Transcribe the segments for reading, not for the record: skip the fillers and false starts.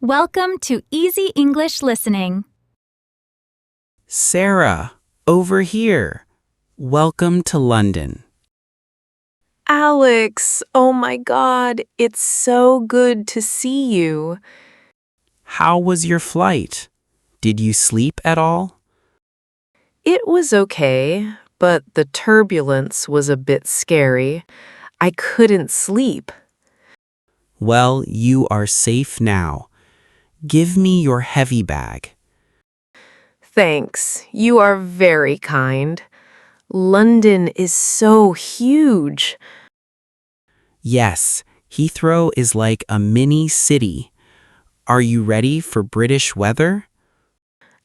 Welcome to Easy English Listening. Sarah, over here. Welcome to London. Alex, oh my God, it's so good to see you. How was your flight? Did you sleep at all? It was okay, but the turbulence was a bit scary. I couldn't sleep. Well, you are safe now. Give me your heavy bag. Thanks, you are very kind. London is so huge. Yes, Heathrow is like a mini city. Are you ready for British weather?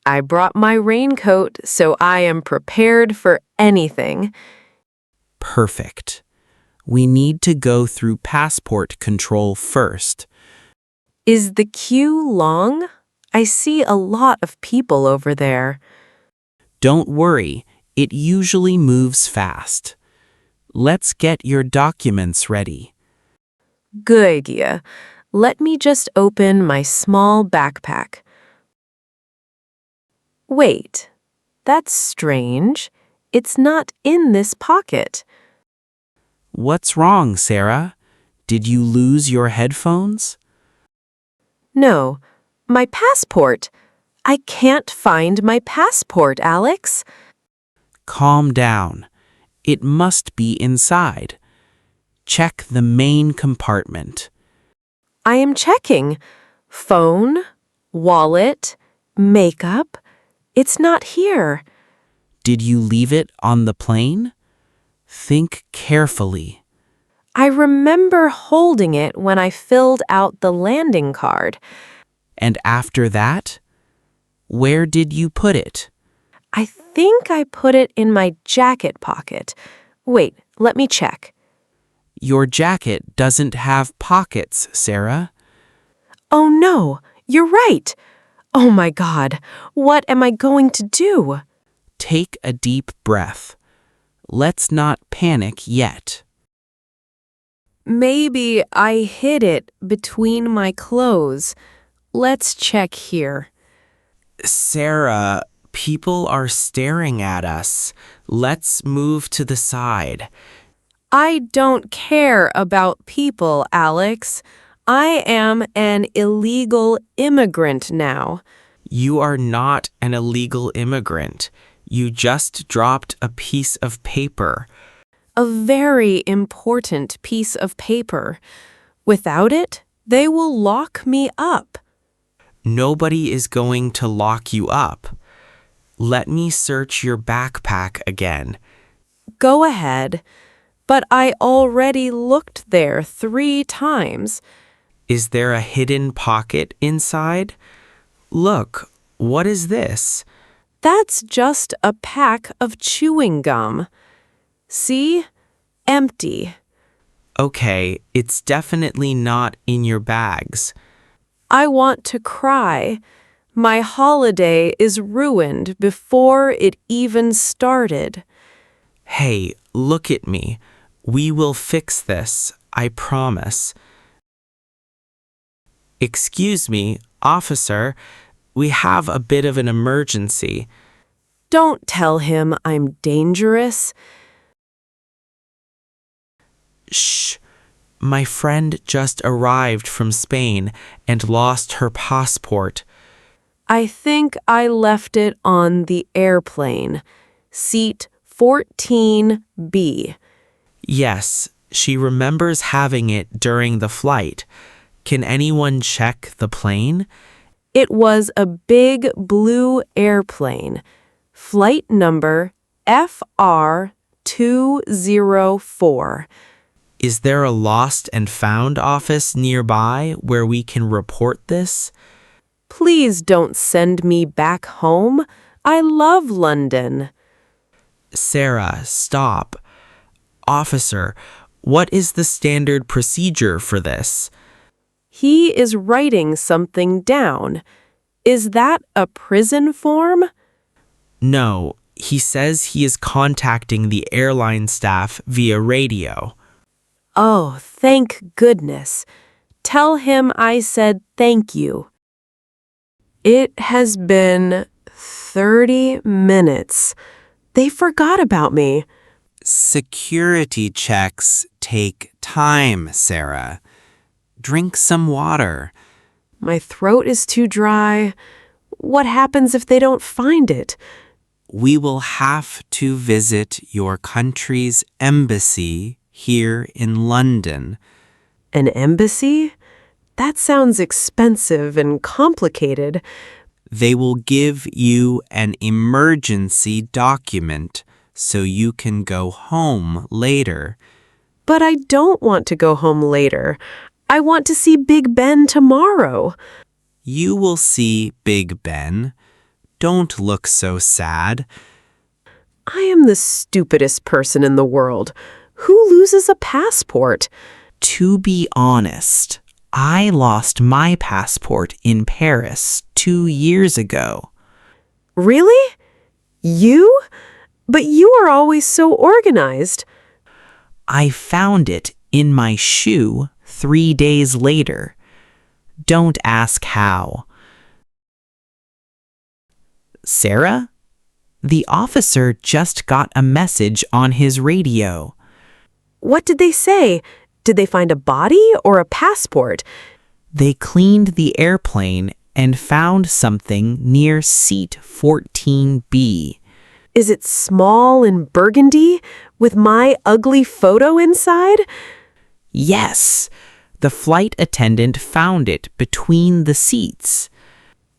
I brought my raincoat, so I am prepared for anything. Perfect. We need to go through passport control first. Is the queue long? I see a lot of people over there. Don't worry, it usually moves fast. Let's get your documents ready. Good idea. Let me just open my small backpack. Wait, that's strange. It's not in this pocket. What's wrong, Sarah? Did you lose your headphones? No, my passport. I can't find my passport, Alex. Calm down. It must be inside. Check the main compartment. I am checking. Phone, wallet, makeup. It's not here. Did you leave it on the plane? Think carefully. I remember holding it when I filled out the landing card. And after that? Where did you put it? I think I put it in my jacket pocket. Wait, let me check. Your jacket doesn't have pockets, Sarah. Oh no, you're right. Oh my God, what am I going to do? Take a deep breath. Let's not panic yet. Maybe I hid it between my clothes. Let's check here. Sarah, people are staring at us. Let's move to the side. I don't care about people, Alex. I am an illegal immigrant now. You are not an illegal immigrant. You just dropped a piece of paper. A very important piece of paper. Without it, they will lock me up. Nobody is going to lock you up. Let me search your backpack again. Go ahead, but I already looked there 3 times. Is there a hidden pocket inside? Look, what is this? That's just a pack of chewing gum. See? Empty. Okay, it's definitely not in your bags. I want to cry. My holiday is ruined before it even started. Hey, look at me. We will fix this, I promise. Excuse me, officer. We have a bit of an emergency. Don't tell him I'm dangerous. Shh. My friend just arrived from Spain and lost her passport. I think I left it on the airplane. Seat 14B. Yes, she remembers having it during the flight. Can anyone check the plane? It was a big blue airplane. Flight number FR204. Is there a lost and found office nearby where we can report this? Please don't send me back home. I love London. Sarah, stop. Officer, what is the standard procedure for this? He is writing something down. Is that a prison form? No, he says he is contacting the airline staff via radio. Oh, thank goodness. Tell him I said thank you. It has been 30 minutes. They forgot about me. Security checks take time, Sarah. Drink some water. My throat is too dry. What happens if they don't find it? We will have to visit your country's embassy here in London. An embassy? That sounds expensive and complicated. They will give you an emergency document so you can go home later. But I don't want to go home later. I want to see Big Ben tomorrow. You will see Big Ben. Don't look so sad. I am the stupidest person in the world. Who loses a passport? To be honest, I lost my passport in Paris 2 years ago. Really? You? But you are always so organized. I found it in my shoe 3 days later. Don't ask how. Sarah? The officer just got a message on his radio. What did they say? Did they find a body or a passport? They cleaned the airplane and found something near seat 14B. Is it small and burgundy with my ugly photo inside? Yes, the flight attendant found it between the seats.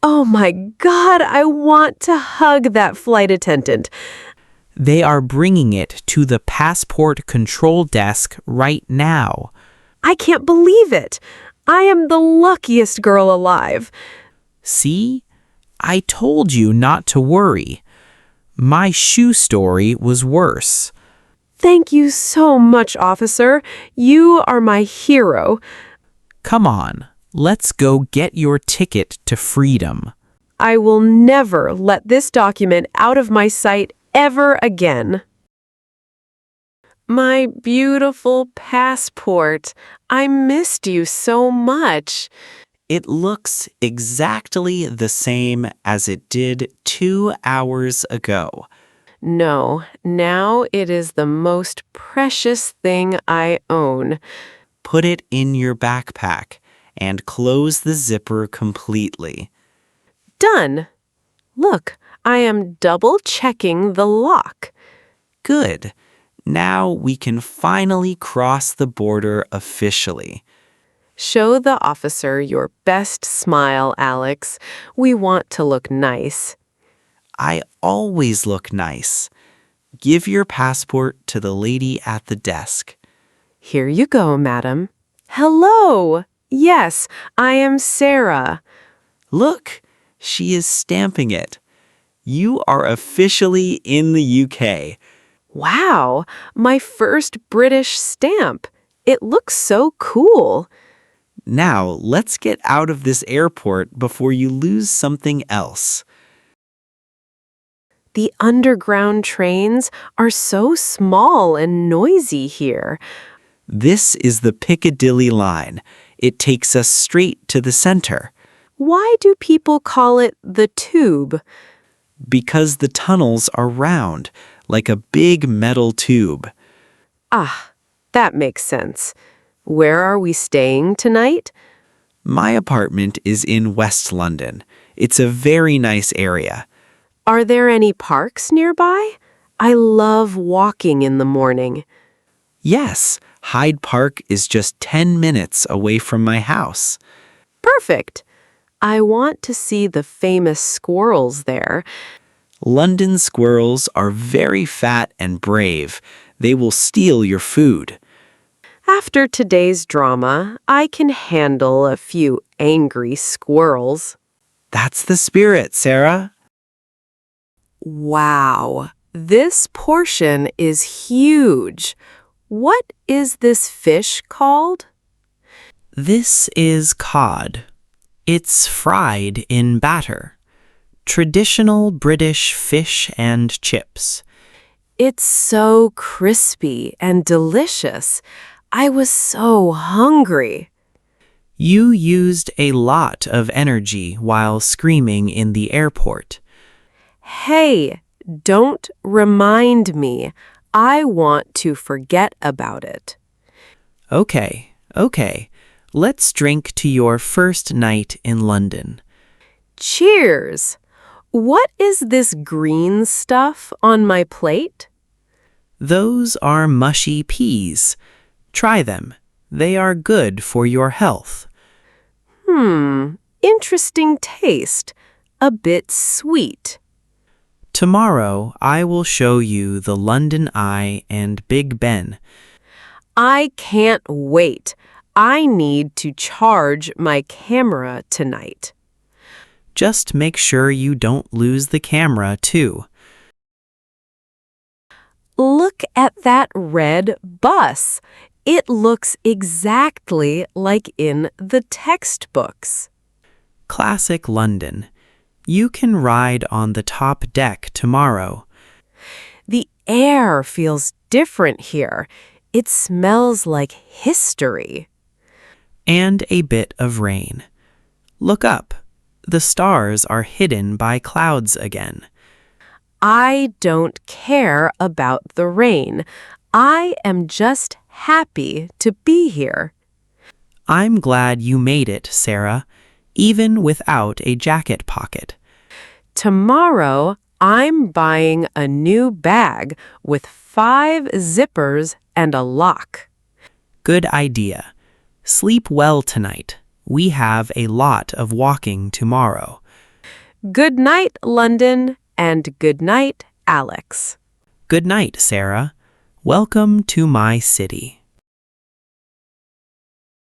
Oh my God, I want to hug that flight attendant. They are bringing it to the passport control desk right now. I can't believe it. I am the luckiest girl alive. See? I told you not to worry. My shoe story was worse. Thank you so much, officer. You are my hero. Come on, let's go get your ticket to freedom. I will never let this document out of my sight ever again. My beautiful passport. I missed you so much. It looks exactly the same as it did 2 hours ago. No, now it is the most precious thing I own. Put it in your backpack and close the zipper completely. Done. Look, I am double-checking the lock. Good. Now we can finally cross the border officially. Show the officer your best smile, Alex. We want to look nice. I always look nice. Give your passport to the lady at the desk. Here you go, madam. Hello. Yes, I am Sarah. Look, she is stamping it. You are officially in the UK. Wow, my first British stamp. It looks so cool. Now, let's get out of this airport before you lose something else. The underground trains are so small and noisy here. This is the Piccadilly line. It takes us straight to the center. Why do people call it the tube? Because the tunnels are round, like a big metal tube. Ah, that makes sense. Where are we staying tonight? My apartment is in West London. It's a very nice area. Are there any parks nearby? I love walking in the morning. Yes, Hyde Park is just 10 minutes away from my house. Perfect. I want to see the famous squirrels there. London squirrels are very fat and brave. They will steal your food. After today's drama, I can handle a few angry squirrels. That's the spirit, Sarah. Wow, this portion is huge. What is this fish called? This is cod. It's fried in batter. Traditional British fish and chips. It's so crispy and delicious. I was so hungry. You used a lot of energy while screaming in the airport. Hey, don't remind me. I want to forget about it. Okay. Let's drink to your first night in London. Cheers! What is this green stuff on my plate? Those are mushy peas. Try them. They are good for your health. Interesting taste. A bit sweet. Tomorrow, I will show you the London Eye and Big Ben. I can't wait. I need to charge my camera tonight. Just make sure you don't lose the camera, too. Look at that red bus. It looks exactly like in the textbooks. Classic London. You can ride on the top deck tomorrow. The air feels different here. It smells like history. And a bit of rain. Look up. The stars are hidden by clouds again. I don't care about the rain. I am just happy to be here. I'm glad you made it, Sarah, even without a jacket pocket. Tomorrow, I'm buying a new bag with 5 zippers and a lock. Good idea. Sleep well tonight. We have a lot of walking tomorrow. Good night, London, and good night, Alex. Good night, Sarah. Welcome to my city.